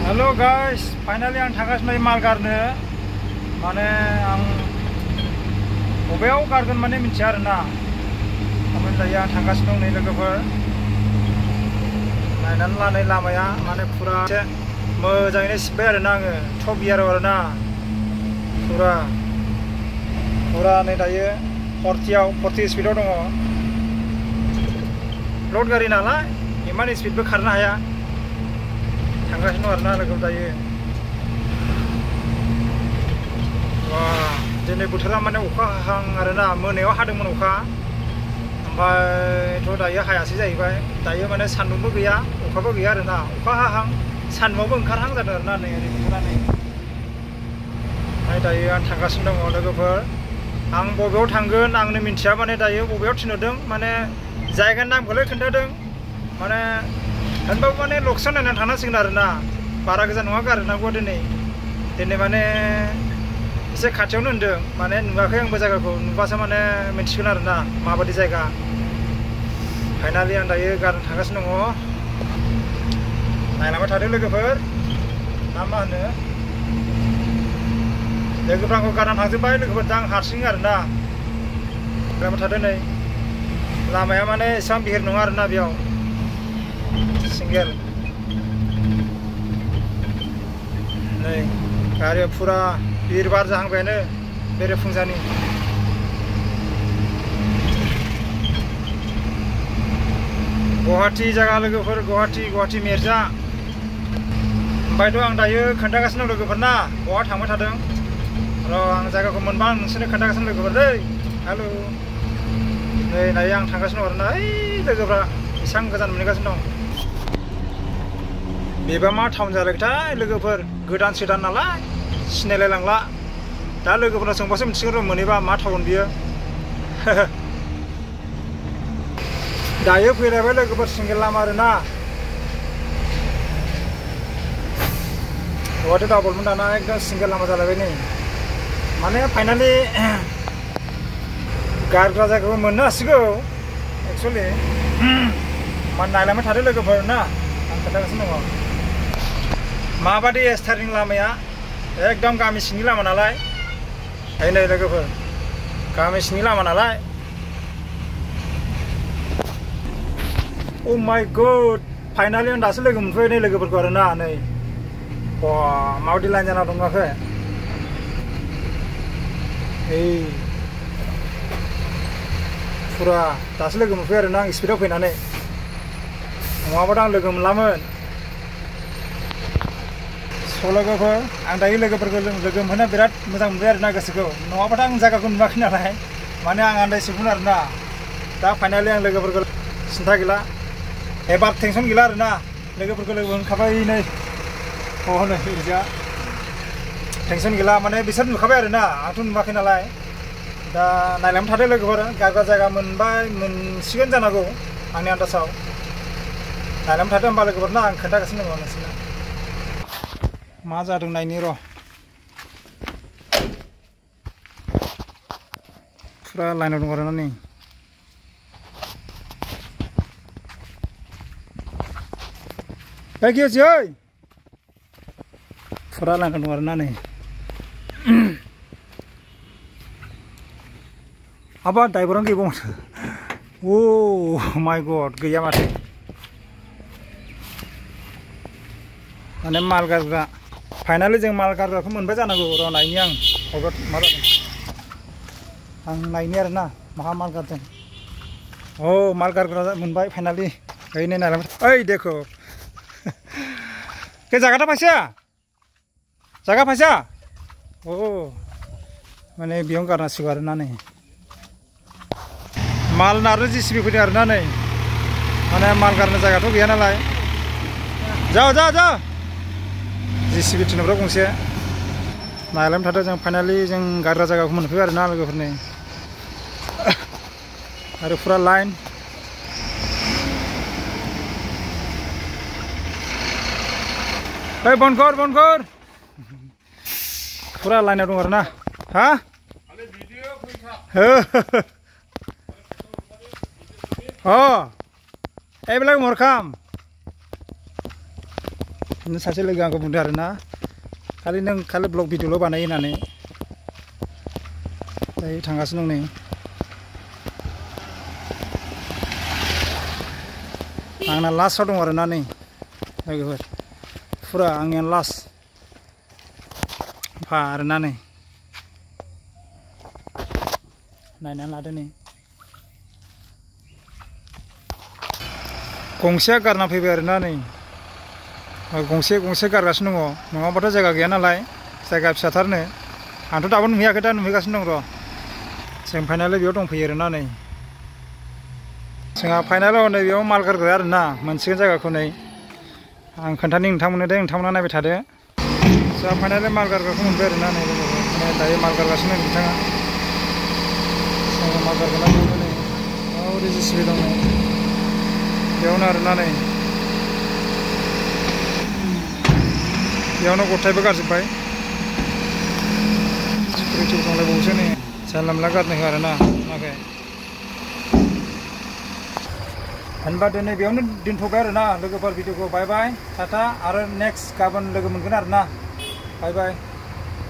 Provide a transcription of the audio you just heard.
Halo guys, finally आं थांगासिनो माल गारनो माने आं बबेयाव गारगोन माने मिथिया आरोना ओमफ्राय दायो आं थांगासिनो दं नै लोगोफोर नायनानै ला नै लामाया माने फुरा मोजाङैनो सिबबाय आरोना आङो टप गियाराव आरोना फुरा नै दायो 40 स्पिडाव दङ लड गारि नालाय इमान स्पिडबो खारनो हाया थांगासिनो दं आरोना लोगो दायो वाह दिनै बोथोरा माने अखा हाहां आरोना मोनायाव हादोंमोन अखा ओमफ्रायथ' दायो हायासै जाहैबाय दायो माने सान्दुंबो गैया अखाबो गैया आरोना अखा हाहां सान्दुंआवबो ओंखारहां जादों आरोना नै ओरै बोथोरा नै दायो आं थांगासिनो दङ लोगोफोर आं बबेयाव थांगोन आंनो मिन्थिया माने दायो बबेयाव थिनहरदों माने जायगानि नामखौलाय खोन्थादों माने होनबाबो माने लकेसन नायनानै थांनांसिगोन आरोना बारा गोजान नङा गारहैनांगौ दिनै माने एसे खाथियावनो होनदों माने नुवाखै आंबो जायगाखौ नुबासो माने मिन्थिगोन आरोना माबायदि जायगा फाइनालि आं दायो गारनो थांगासिनो दङ नायलांबाय थादों लोगोफोर मा होनो लोगोफ्रा आंखौ गारनानै थांजोब्बाय लोगोफोर दा आं हारसिं आरोना नायलांबाय थादों नै लामाया माने एसेबां बिहिर नङा आरोना बेयाव सिंगेल नै गारिया फुरा बिर बार जाहांबायानो बेरेफुंजानि गुवाहाटी जायगा लोगोफोर गुवाहाटी मेरजा ओमफ्रायथ' आं दायो खोन्थागासिनो दं लोगोफोर ना बहा थांबाय थादों र' आं जायगाखौ मोनबा आं नोंसोरनो खोन्थागासिनो लोगोफोर दै हेल' नै दायो आं थांगासिनो दं आरोना ओइ लोगोफ्रा बेसेबां गोजान मोनहैगासिनो दं बेबा मा टाउन जालायखोथाय लोगोफोर गोदान सोदान नालाय सिनायलायलांला दा लोगोफोरनाव सोंबासो मिथिगोन र' मोनहैबा मा टाउन बियो दायो फैलायबाय लोगोफोर सिंगेल लामा आरोना गुवाहाटी डाबलमोन दाना एकदम सिंगेल लामा जालायबाय नै माने फाइनालि गारग्रा जायगाखौ मोननो हासिगौ एक्सुवेलि माने नायलांबाय थादो लोगोफोर ना आं खोन्थागासिनो दङ माबादि स्टारिं लामाया एकदम गामि सिंनि लामा नालाय नै लोगोफोर गामि सिंनि लामा नालाय अ माय गड फाइनालि आं दासो लोगो मोनफैबाय नै लोगोफोरखौ आरोना नै बा माबादि लाइन जाना दं नुवाखै फुरा दासो लोगो मोनफैबाय आरोना आं स्पिडाव फैनानै नङाबाथ' आं लोगो मोनलामोन स' लोगोफोर आं दायो लोगोफोरखौ लोगो मोनना बिराद मोजां मोनबाय आरोना गोसोखौ नङाबाथ' आं जायगाखौ नुवाखै नालाय माने आं आन्दायसिगौमोन आरोना दा फाइनालि आं लोगोफोरखौ सिन्था गैला एबार टेनसन गैला आरोना लोगोफोरखौ लोगो मोनखाबाय नै हनै ओरैजा टेनसन गैला माने बिसोर नुखाबाय आरोना आंथ' नुवाखै नालाय दा नायलांबाय थादो लोगोफोर गारग्रा जायगा मोनसिगोन जानांगौ आंनि आन्दासाव नायलांबाय थादो होमबा लोगोफोर ना आं खोन्थागासिनो दङ नोंसोरनो मा जादों नायनि र' फुरा लाइनाव दं आरोना नै কি হচ্ছে ওই फुरा लाइनाव दं आरोना नै हाबाब ड्राइभारानो गैबावा माथो अ माय गड गैया माथो माने माल गारग्रा फाइनालि जों माल गारग्राखौ मोनबाय जानांगौ र' नायनि आं अबाव मा जादों आं नायनि आरोना माहा माल गारदों अ माल गारग्रा मोनबाय फाइनालि ओइ नायलांबाय ओइ देखो के জায়গাটা পাইছা জায়গা পাইছা ও মানে बेयाव गारनांसिगौ आरोना नै माल नारनो जिसिबि फैदों आरोना नै माने माल गारनो जायगाथ' गैया नालाय जा जिसिबि थिनहरबाय गंसे नायलांबाय थादों जों फाइनालि जों गारग्रा जायगाखौ मोनफैबाय आरोना लोगोफोर नै आरो फुरा लाइन ओइ बनकर फुरा लाइनाव दं आरोना हा এইবিলাক মৰখাম सासे लोगो आंखौ बुंदों आरोना खालि नों ब्लग भिडिअल' बानायो होननानै दायो थांगासिनो दं नै आंना लास्टआव दं आरोना नै लोगोफोर फुरा आंनिया लास्ट आरोना नै नायनानै लादो नै गंसेया गारना फैबाय आरोना नै गंसे गारगासिनो दङ नङाबाथ' जायगा गैया नालाय जायगा फिसाथारनो आंथ' दाबो नुहैयाखै दा नुहैगासिनो दं र' जों फाइनालि बेयाव दंफैयो आरोना नै जोंहा फाइनालाव नै बेयाव माल गारग्रा आरोना मोनसिगोन जायगाखौ नै आं खोन्थानि नोंथांमोननो दे नोंथांमोना नायबाय थादो जोंहा फाइनालि माल गारग्राखौ मोनबाय आरोना नै दायो माल गारगासिनो बिथाङा जोङो माल गारग्रा बेयावनो नै ओरै जेसिबि दं नै बेयावनो आरोना नै बेयावनो गथायबो गारजोब्बाय सिकिउरिटि दंलायबावोसो नै जानला मोनला गारनो होआ आरोना नाखै होनबा दिनै बेयावनो दोनथ'बाय आरोना लोगोफोर भिडिअखौ बाय बाय टाटा आरो नेक्स्ट गाबोन लोगो मोनगोन आरोना बाय बाय